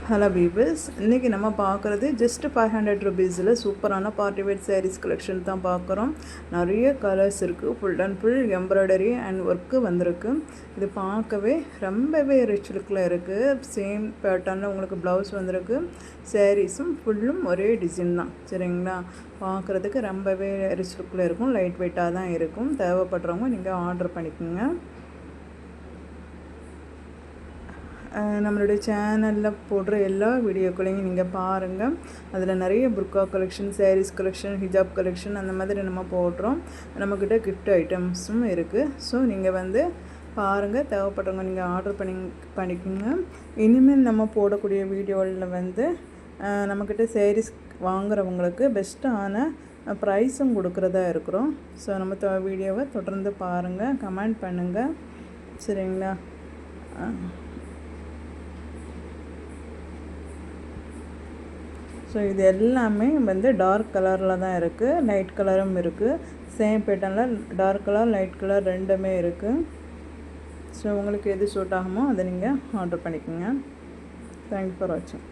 Hello peoples, இன்றைக்கி நம்ம பார்க்குறது ஜஸ்ட் 500 ருபீஸில் சூப்பரான பார்ட்டி வேர் சாரீஸ் கலெக்ஷன் தான் பார்க்குறோம். நிறைய கலர்ஸ் இருக்குது. Full and full embroidery and work வந்திருக்கு. இது பார்க்கவே ரொம்பவே ரிச் லுக்கில் இருக்குது. சேம் பேட்டர்னில் உங்களுக்கு ப்ளவுஸ் வந்திருக்கு. சாரீஸும் ஃபுல்லும் ஒரே டிசைன் தான். சரிங்களா? பார்க்குறதுக்கு ரொம்பவே ரிச் லுக்கில் இருக்கும். லைட் வெயிட்டாக தான் இருக்கும். தேவைப்படுறவங்க நீங்கள் ஆர்டர் பண்ணிக்கோங்க. நம்மளுடைய சேனலில் போடுற எல்லா வீடியோக்களையும் நீங்கள் பாருங்கள். அதில் நிறைய புர்கா கலெக்ஷன், சாரீஸ் கலெக்ஷன், ஹிஜாப் கலெக்ஷன் அந்த மாதிரி நம்ம போடுறோம். நம்மக்கிட்ட கிஃப்ட் ஐட்டம்ஸும் இருக்குது. ஸோ நீங்கள் பாருங்கள். தேவைப்படுறவங்க நீங்கள் ஆர்டர் பண்ணிக்கோங்க. இனிமேல் நம்ம போடக்கூடிய வீடியோவில் நம்மக்கிட்ட சாரீஸ் வாங்குறவங்களுக்கு பெஸ்ட்டான ப்ரைஸும் கொடுக்குறதா இருக்கிறோம். ஸோ நம்ம வீடியோவை தொடர்ந்து பாருங்கள், கமெண்ட் பண்ணுங்கள். சரிங்களா? ஸோ இது எல்லாமே டார்க் கலரில் தான் இருக்குது. லைட் கலரும் இருக்குது. சேம் பேட்டர்னில் டார்க் கலர், லைட் கலர் ரெண்டுமே இருக்குது. ஸோ உங்களுக்கு எது சூட் ஆகுமோ அதை நீங்கள் ஆர்டர் பண்ணிக்கோங்க. தேங்க்ஸ் ஃபார் வாட்சிங்.